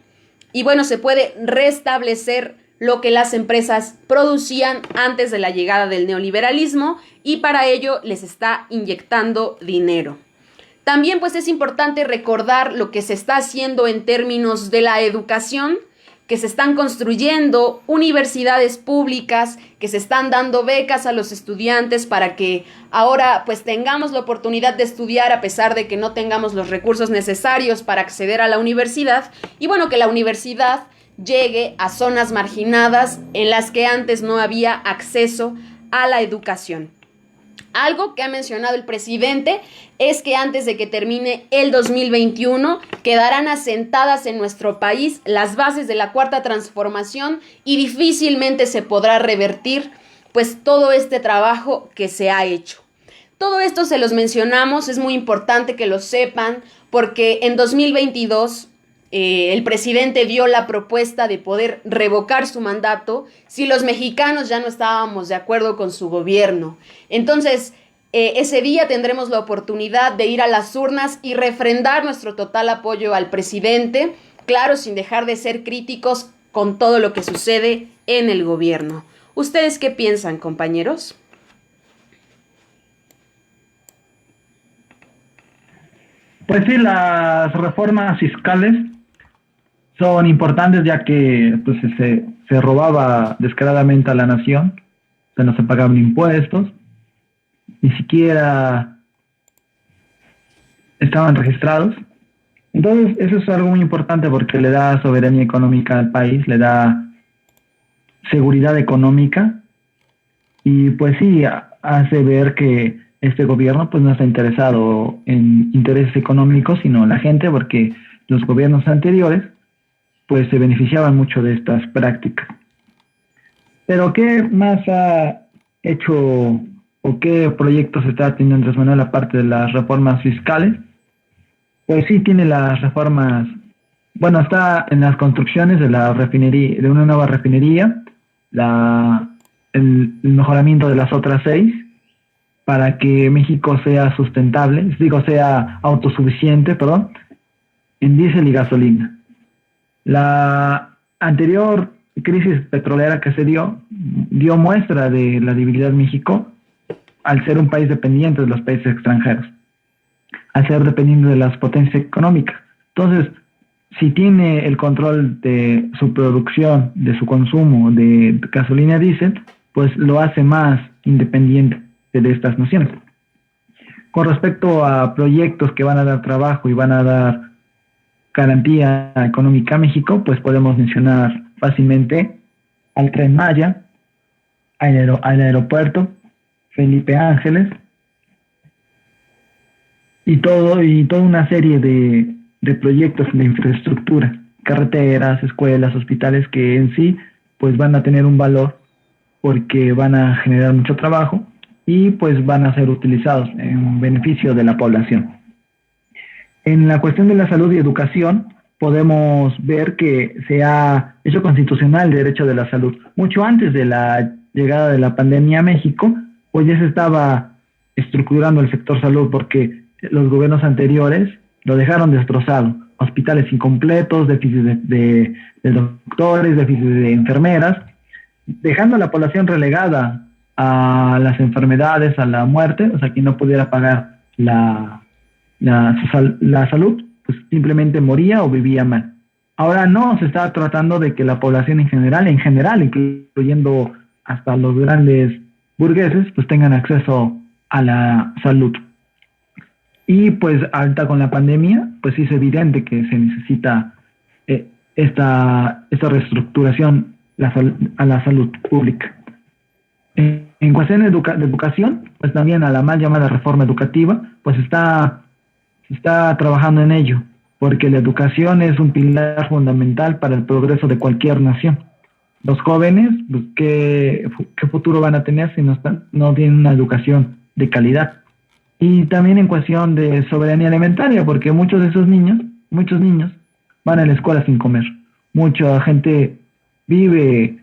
y bueno, se puede restablecer lo que las empresas producían antes de la llegada del neoliberalismo y para ello les está inyectando dinero. También pues es importante recordar lo que se está haciendo en términos de la educación, que se están construyendo universidades públicas, que se están dando becas a los estudiantes para que ahora pues tengamos la oportunidad de estudiar a pesar de que no tengamos los recursos necesarios para acceder a la universidad y bueno, que la universidad llegue a zonas marginadas en las que antes no había acceso a la educación. Algo que ha mencionado el presidente es que antes de que termine el 2021 quedarán asentadas en nuestro país las bases de la cuarta transformación y difícilmente se podrá revertir pues todo este trabajo que se ha hecho. Todo esto se los mencionamos, es muy importante que lo sepan porque en 2022 el presidente dio la propuesta de poder revocar su mandato si los mexicanos ya no estábamos de acuerdo con su gobierno. Entonces, ese día tendremos la oportunidad de ir a las urnas y refrendar nuestro total apoyo al presidente, claro, sin dejar de ser críticos con todo lo que sucede en el gobierno. ¿Ustedes qué piensan, compañeros? Pues sí, las reformas fiscales son importantes ya que pues, se robaba descaradamente a la nación, no se pagaban impuestos, ni siquiera estaban registrados. Entonces eso es algo muy importante porque le da soberanía económica al país, le da seguridad económica y pues sí, hace ver que este gobierno pues no está interesado en intereses económicos, sino la gente, porque los gobiernos anteriores pues se beneficiaban mucho de estas prácticas. Pero ¿qué más ha hecho o qué proyectos está teniendo Andrés Manuel aparte de las reformas fiscales? Pues sí tiene las reformas, bueno, está en las construcciones de la refinería, de una nueva refinería, el mejoramiento de las otras 6 para que México sea sustentable, sea autosuficiente, en diésel y gasolina. La anterior crisis petrolera que se dio muestra de la debilidad de México al ser un país dependiente de los países extranjeros. al ser dependiendo de las potencias económicas. Entonces, si tiene el control de su producción, de su consumo de gasolina diésel, pues lo hace más independiente de estas naciones. Con respecto a proyectos que van a dar trabajo y van a dar garantía económica a México, pues podemos mencionar fácilmente al Tren Maya, al aeropuerto Felipe Ángeles y toda una serie de proyectos de infraestructura, carreteras, escuelas, hospitales que en sí pues van a tener un valor porque van a generar mucho trabajo y pues van a ser utilizados en beneficio de la población. En la cuestión de la salud y educación, podemos ver que se ha hecho constitucional el derecho de la salud. Mucho antes de la llegada de la pandemia a México, pues ya se estaba estructurando el sector salud porque los gobiernos anteriores lo dejaron destrozado. Hospitales incompletos, déficit de doctores, déficit de enfermeras, dejando a la población relegada a las enfermedades, a la muerte, o sea, quien no pudiera pagar la salud, pues simplemente moría o vivía mal. Ahora no, se está tratando de que la población en general, incluyendo hasta los grandes burgueses, pues tengan acceso a la salud. Y pues ahorita con la pandemia, pues sí es evidente que se necesita esta reestructuración a la salud pública. En cuestión de educación, pues también a la mal llamada reforma educativa, pues se está trabajando en ello, porque la educación es un pilar fundamental para el progreso de cualquier nación. Los jóvenes, pues, ¿qué futuro van a tener si no tienen una educación de calidad? Y también en cuestión de soberanía alimentaria, porque muchos niños van a la escuela sin comer. Mucha gente vive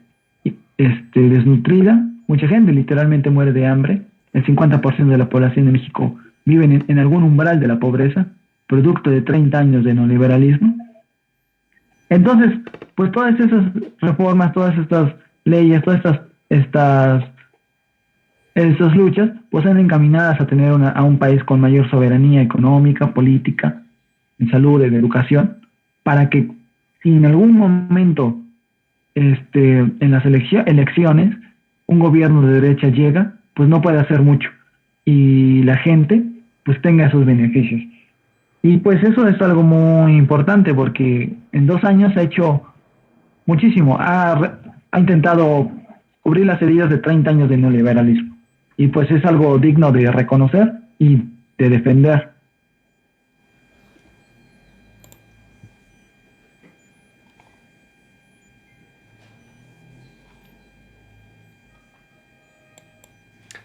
desnutrida, mucha gente literalmente muere de hambre. El 50% de la población de México vive en algún umbral de la pobreza, producto de 30 años de neoliberalismo. Entonces, pues todas esas reformas, todas estas leyes, todas estas luchas, pues son encaminadas a tener a un país con mayor soberanía económica, política, en salud, en educación, para que si en algún momento en las elecciones un gobierno de derecha llega, pues no puede hacer mucho y la gente pues tenga esos beneficios. Y pues eso es algo muy importante porque en 2 años ha hecho muchísimo, ha intentado cubrir las heridas de 30 años de neoliberalismo. Y pues es algo digno de reconocer y de defender.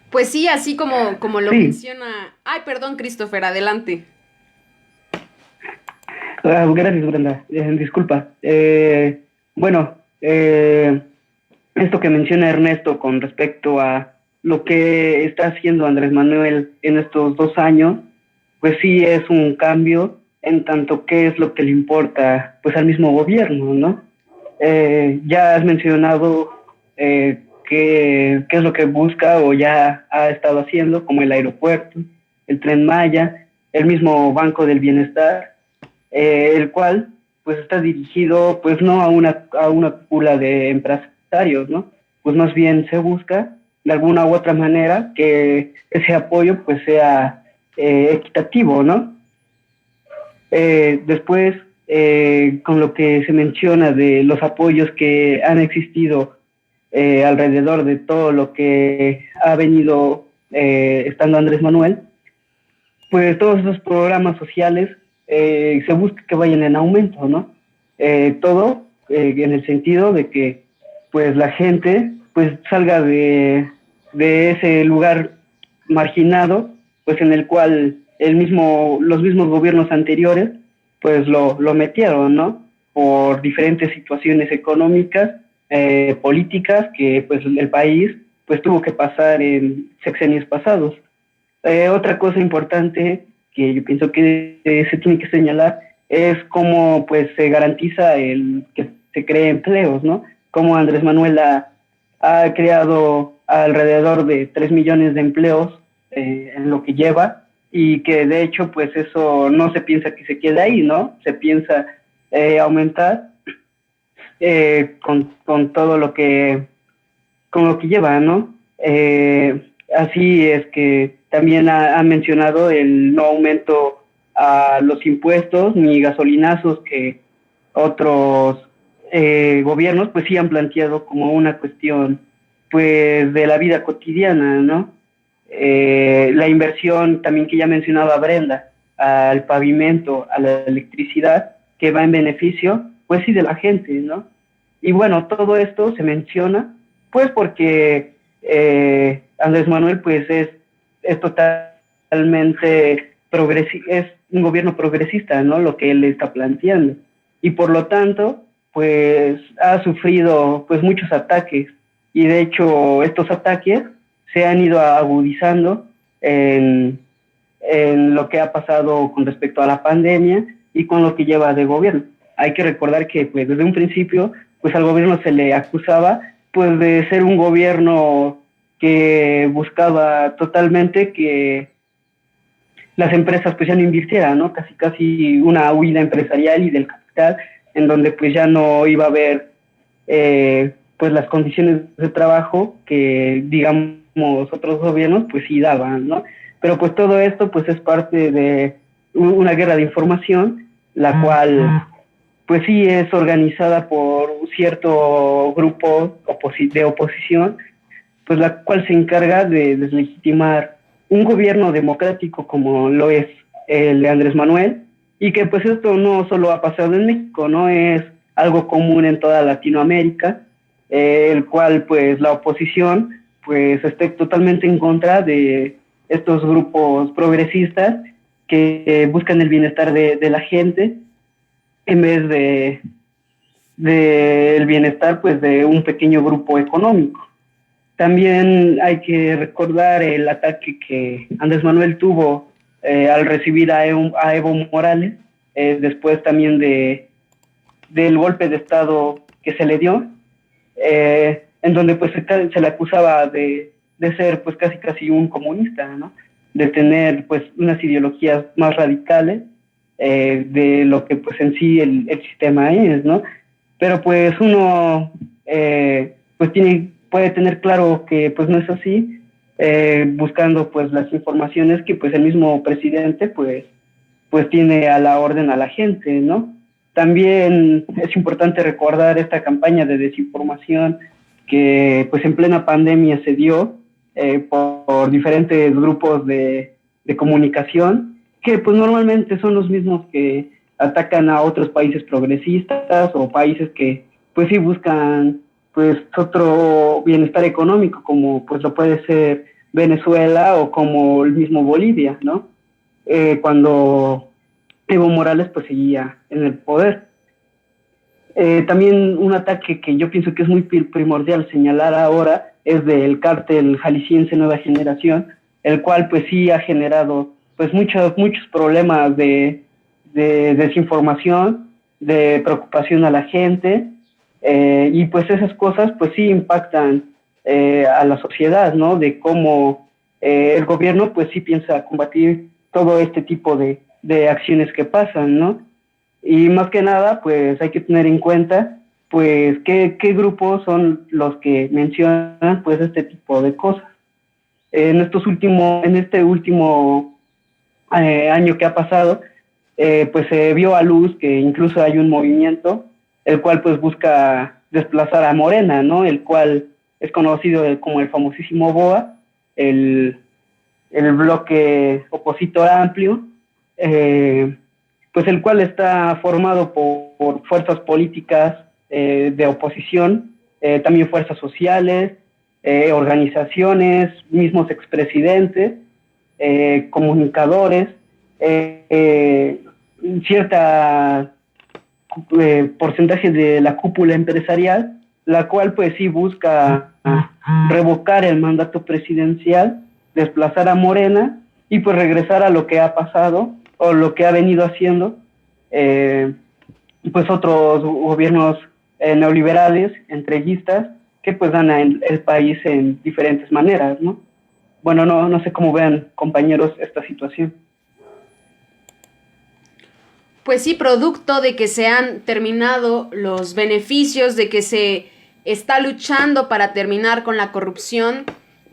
Pues sí, así como lo menciona. Ay, perdón, Christopher, adelante. Gracias, Brenda. Disculpa. Bueno, esto que menciona Ernesto con respecto a lo que está haciendo Andrés Manuel en estos 2 años, pues sí es un cambio en tanto que es lo que le importa pues al mismo gobierno, ¿no? Ya has mencionado qué es lo que busca o ya ha estado haciendo, como el aeropuerto, el Tren Maya, el mismo Banco del Bienestar, el cual pues está dirigido pues no a una cúpula de empresarios, ¿no? Pues más bien se busca de alguna u otra manera que ese apoyo pues sea equitativo, ¿no? Después, con lo que se menciona de los apoyos que han existido alrededor de todo lo que ha venido estando Andrés Manuel, pues todos esos programas sociales se busca que vayan en aumento, ¿no? Todo en el sentido de que pues la gente pues salga de ese lugar marginado, pues en el cual los mismos gobiernos anteriores pues lo metieron, ¿no? Por diferentes situaciones económicas, políticas que pues el país pues tuvo que pasar en sexenios pasados. Otra cosa importante que yo pienso que se tiene que señalar es cómo pues se garantiza que se cree empleos, ¿no? Cómo Andrés Manuel ha creado alrededor de 3 millones de empleos en lo que lleva, y que de hecho pues eso no se piensa que se quede ahí, ¿no? Se piensa aumentar con todo lo que lleva, ¿no? Así es que también ha mencionado el no aumento a los impuestos ni gasolinazos que otros gobiernos pues sí han planteado como una cuestión pues de la vida cotidiana, ¿no? La inversión también que ya mencionaba Brenda al pavimento, a la electricidad, que va en beneficio pues sí de la gente, ¿no? Y bueno, todo esto se menciona pues porque Andrés Manuel pues es totalmente es un gobierno progresista, ¿no? Lo que él está planteando. Y por lo tanto, pues ha sufrido pues muchos ataques. Y de hecho, estos ataques se han ido agudizando en lo que ha pasado con respecto a la pandemia y con lo que lleva de gobierno. Hay que recordar que pues desde un principio pues al gobierno se le acusaba pues de ser un gobierno que buscaba totalmente que las empresas pues ya no invirtieran, ¿no? Casi una huida empresarial y del capital, en donde pues ya no iba a haber pues las condiciones de trabajo que digamos otros gobiernos pues sí daban, ¿no? Pero pues todo esto pues es parte de una guerra de información, la cual pues sí es organizada por cierto grupo de oposición, pues la cual se encarga de deslegitimar un gobierno democrático como lo es el de Andrés Manuel, y que pues esto no solo ha pasado en México, no es algo común en toda Latinoamérica, el cual pues la oposición pues esté totalmente en contra de estos grupos progresistas que buscan el bienestar de la gente en vez de el bienestar pues de un pequeño grupo económico. También hay que recordar el ataque que Andrés Manuel tuvo al recibir a Evo Morales, después también del golpe de Estado que se le dio, en donde pues se le acusaba de ser pues casi un comunista, ¿no? De tener pues unas ideologías más radicales de lo que pues en sí el sistema es, ¿no? Pero pues uno pues puede tener claro que pues no es así, buscando pues las informaciones que pues el mismo presidente pues tiene a la orden a la gente, ¿no? También es importante recordar esta campaña de desinformación que pues en plena pandemia se dio por diferentes grupos de comunicación, que pues normalmente son los mismos que atacan a otros países progresistas o países que pues sí buscan pues otro bienestar económico, como pues lo puede ser Venezuela o como el mismo Bolivia, ¿no? Cuando Evo Morales pues seguía en el poder. También un ataque que yo pienso que es muy primordial señalar ahora es del cártel jalisciense Nueva Generación, el cual pues sí ha generado pues muchos problemas de desinformación, de preocupación a la gente, y pues esas cosas pues sí impactan a la sociedad, ¿no? De cómo el gobierno pues sí piensa combatir todo este tipo de acciones que pasan, ¿no? Y más que nada pues hay que tener en cuenta pues qué grupos son los que mencionan pues este tipo de cosas. En este último año que ha pasado, pues se vio a luz que incluso hay un movimiento el cual pues busca desplazar a Morena, ¿no? El cual es conocido como el famosísimo BOA, el bloque opositor amplio, pues el cual está formado por fuerzas políticas de oposición, también fuerzas sociales, organizaciones, mismos expresidentes, comunicadores, cierta porcentaje de la cúpula empresarial, la cual pues sí busca revocar el mandato presidencial, desplazar a Morena y pues regresar a lo que ha pasado o lo que ha venido haciendo pues otros gobiernos neoliberales, entreguistas, que pues dan el país en diferentes maneras, ¿no? bueno, no sé cómo vean, compañeros, esta situación. Pues sí, producto de que se han terminado los beneficios, de que se está luchando para terminar con la corrupción,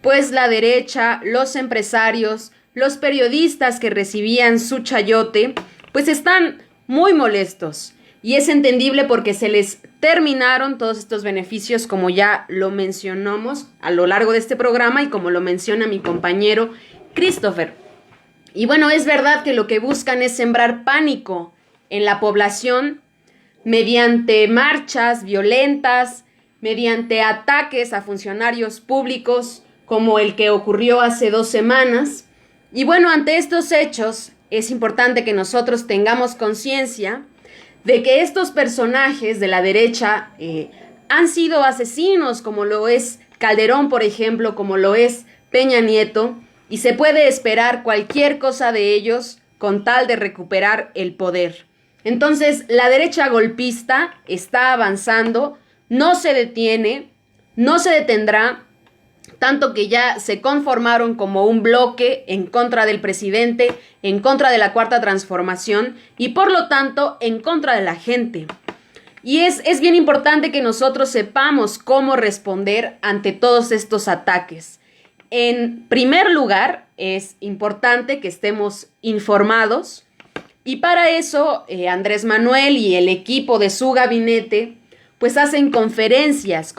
pues la derecha, los empresarios, los periodistas que recibían su chayote, pues están muy molestos. Y es entendible porque se les terminaron todos estos beneficios, como ya lo mencionamos a lo largo de este programa y como lo menciona mi compañero Christopher. Y bueno, es verdad que lo que buscan es sembrar pánico en la población mediante marchas violentas, mediante ataques a funcionarios públicos, como el que ocurrió hace 2 semanas. Y bueno, ante estos hechos es importante que nosotros tengamos conciencia de que estos personajes de la derecha han sido asesinos, como lo es Calderón, por ejemplo, como lo es Peña Nieto, y se puede esperar cualquier cosa de ellos con tal de recuperar el poder. Entonces, la derecha golpista está avanzando, no se detiene, no se detendrá, tanto que ya se conformaron como un bloque en contra del presidente, en contra de la Cuarta Transformación y por lo tanto en contra de la gente. Y es bien importante que nosotros sepamos cómo responder ante todos estos ataques. En primer lugar, es importante que estemos informados. Y para eso, Andrés Manuel y el equipo de su gabinete, pues hacen conferencias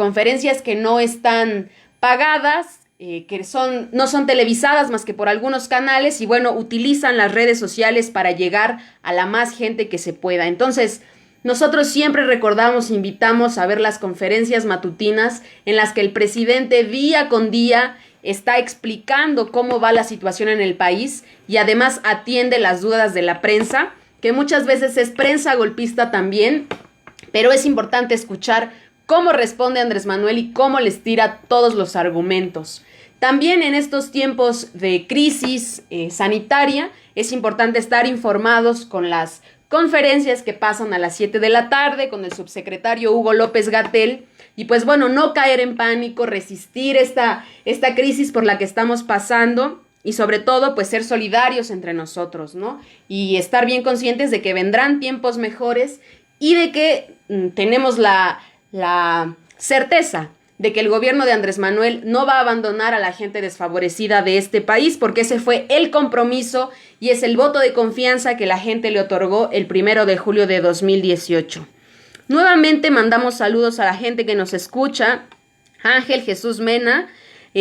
que no están pagadas, que no son televisadas más que por algunos canales y bueno, utilizan las redes sociales para llegar a la más gente que se pueda. Entonces, nosotros siempre recordamos, invitamos a ver las conferencias matutinas en las que el presidente día con día está explicando cómo va la situación en el país y además atiende las dudas de la prensa, que muchas veces es prensa golpista también, pero es importante escuchar cómo responde Andrés Manuel y cómo les tira todos los argumentos. También en estos tiempos de crisis sanitaria es importante estar informados con las conferencias que pasan a las 7 de la tarde con el subsecretario Hugo López-Gatell. Y pues bueno, no caer en pánico, resistir esta crisis por la que estamos pasando y sobre todo pues ser solidarios entre nosotros, ¿no? Y estar bien conscientes de que vendrán tiempos mejores y de que tenemos la certeza de que el gobierno de Andrés Manuel no va a abandonar a la gente desfavorecida de este país porque ese fue el compromiso y es el voto de confianza que la gente le otorgó el 1 de julio de 2018. Nuevamente mandamos saludos a la gente que nos escucha. Ángel Jesús Mena,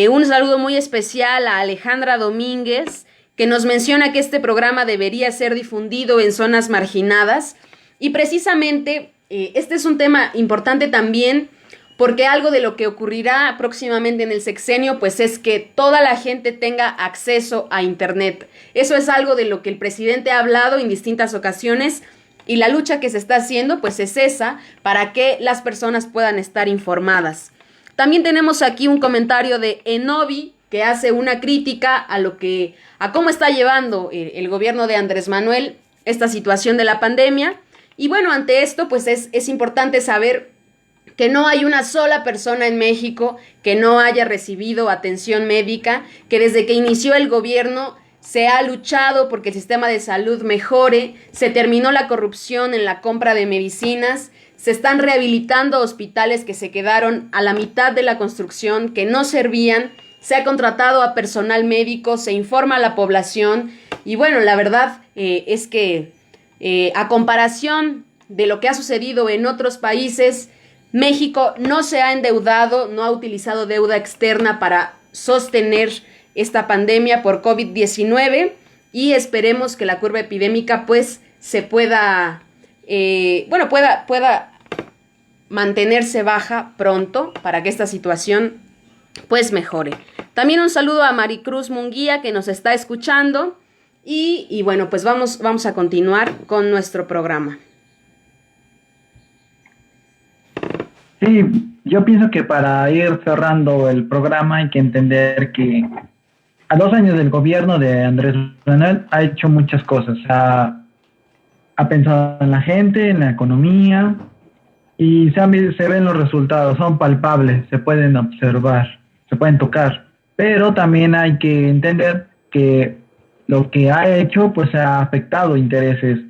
un saludo muy especial a Alejandra Domínguez, que nos menciona que este programa debería ser difundido en zonas marginadas. Y precisamente este es un tema importante también porque algo de lo que ocurrirá próximamente en el sexenio pues es que toda la gente tenga acceso a internet. Eso es algo de lo que el presidente ha hablado en distintas ocasiones. Y la lucha que se está haciendo pues es esa, para que las personas puedan estar informadas. También tenemos aquí un comentario de Enobi que hace una crítica a cómo está llevando el gobierno de Andrés Manuel esta situación de la pandemia. Y bueno, ante esto pues es importante saber que no hay una sola persona en México que no haya recibido atención médica, que desde que inició el gobierno se ha luchado porque el sistema de salud mejore, se terminó la corrupción en la compra de medicinas, se están rehabilitando hospitales que se quedaron a la mitad de la construcción, que no servían, se ha contratado a personal médico, se informa a la población y bueno, la verdad es que a comparación de lo que ha sucedido en otros países, México no se ha endeudado, no ha utilizado deuda externa para sostener esta pandemia por COVID-19 y esperemos que la curva epidémica pues se pueda mantenerse baja pronto para que esta situación pues mejore. También un saludo a Maricruz Munguía que nos está escuchando y bueno pues vamos a continuar con nuestro programa. Sí, yo pienso que para ir cerrando el programa hay que entender que a 2 años del gobierno de Andrés Manuel ha hecho muchas cosas. Ha pensado en la gente, en la economía y se ven los resultados, son palpables, se pueden observar, se pueden tocar. pero también hay que entender que lo que ha hecho pues ha afectado intereses,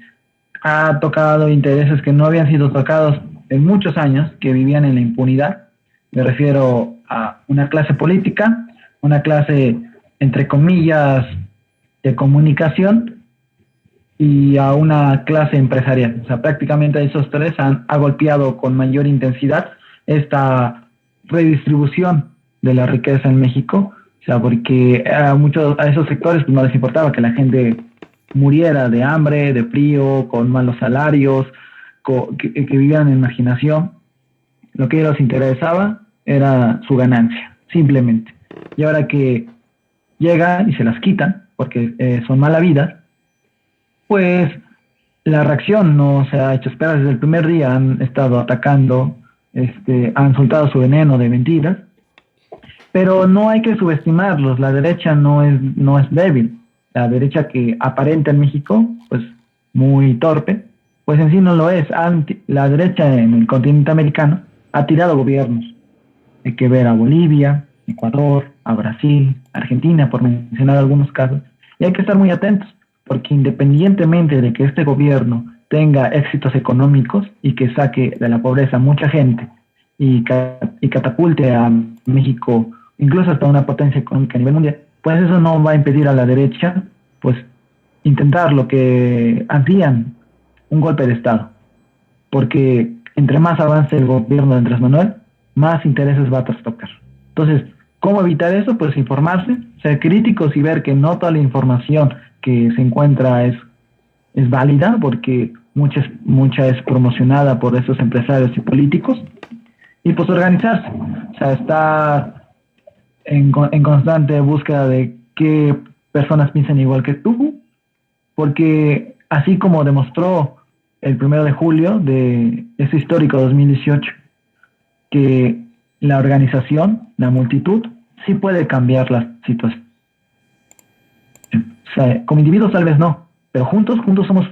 ha tocado intereses que no habían sido tocados en muchos años, que vivían en la impunidad. Me refiero a una clase política, una clase entre comillas de comunicación y a una clase empresarial. O sea, prácticamente esos tres ha golpeado con mayor intensidad esta redistribución de la riqueza en México. O sea, porque a esos sectores pues, no les importaba que la gente muriera de hambre, de frío, con malos salarios, que vivían en marginación. Lo que les interesaba era su ganancia, simplemente. Y ahora que llegan y se las quitan, porque son mala vida, pues la reacción no se ha hecho esperar. Desde el primer día han estado atacando, han soltado su veneno de mentiras, pero no hay que subestimarlos. La derecha no es débil. La derecha que aparenta en México, pues muy torpe, pues en sí no lo es. La derecha en el continente americano ha tirado gobiernos. Hay que ver a Bolivia, Ecuador, a Brasil, Argentina, por mencionar algunos casos. Y hay que estar muy atentos, porque independientemente de que este gobierno tenga éxitos económicos y que saque de la pobreza a mucha gente y catapulte a México incluso hasta una potencia económica a nivel mundial, pues eso no va a impedir a la derecha pues intentar lo que hacían, un golpe de Estado. Porque entre más avance el gobierno de Andrés Manuel, más intereses va a trastocar. Entonces, ¿cómo evitar eso? Pues informarse, ser críticos y ver que no toda la información que se encuentra es válida, porque mucha es promocionada por esos empresarios y políticos, y pues organizarse. O sea, está en constante búsqueda de qué personas piensan igual que tú, porque así como demostró el 1 de julio de ese histórico 2018, que la organización, la multitud, sí puede cambiar la situación. O sea, como individuos tal vez no, pero juntos somos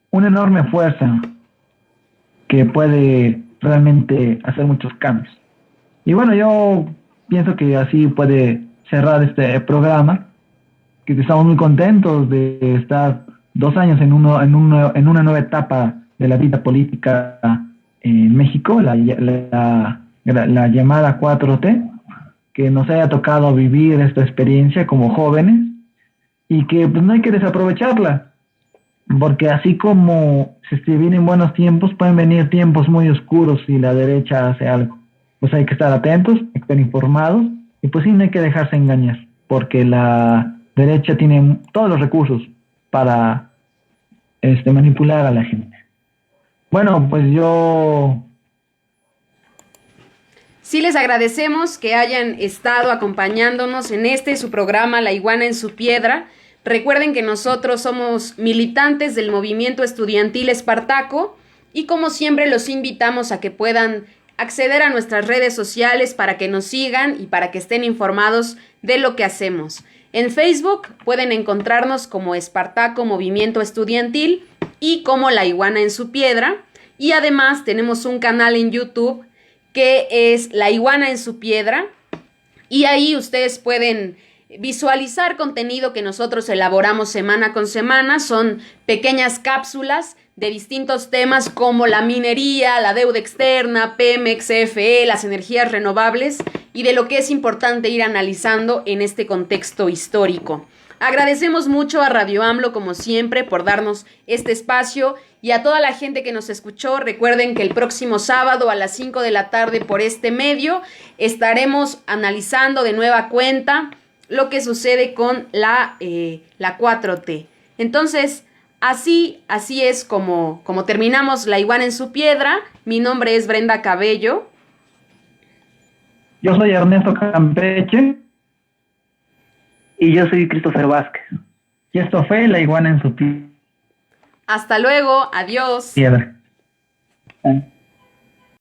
una enorme fuerza que puede realmente hacer muchos cambios. Y bueno, yo pienso que así puede cerrar este programa, que estamos muy contentos de estar 2 años en una nueva etapa de la vida política en México, la llamada 4T, que nos haya tocado vivir esta experiencia como jóvenes y que pues no hay que desaprovecharla, porque así como se vienen buenos tiempos, pueden venir tiempos muy oscuros si la derecha hace algo. Pues hay que estar atentos, hay que estar informados y pues sí, no hay que dejarse engañar, porque la derecha tiene todos los recursos para manipular a la gente. Bueno, pues yo... Sí, les agradecemos que hayan estado acompañándonos en su programa La Iguana en su Piedra. Recuerden que nosotros somos militantes del movimiento estudiantil Espartaco y como siempre los invitamos a que puedan acceder a nuestras redes sociales para que nos sigan y para que estén informados de lo que hacemos. En Facebook pueden encontrarnos como Espartaco Movimiento Estudiantil y como La Iguana en su Piedra. Y además tenemos un canal en YouTube que es La Iguana en su Piedra. Y ahí ustedes pueden visualizar contenido que nosotros elaboramos semana con semana. Son pequeñas cápsulas de distintos temas como la minería, la deuda externa, Pemex, CFE, las energías renovables y de lo que es importante ir analizando en este contexto histórico. Agradecemos mucho a Radio AMLO, como siempre, por darnos este espacio y a toda la gente que nos escuchó. Recuerden que el próximo sábado a las 5 de la tarde por este medio estaremos analizando de nueva cuenta lo que sucede con la 4T. Entonces, así es como terminamos La Iguana en su Piedra. Mi nombre es Brenda Cabello. Yo soy Ernesto Campeche. Y yo soy Christopher Vázquez. Y esto fue La Iguana en su Hasta luego. Adiós. Piedra.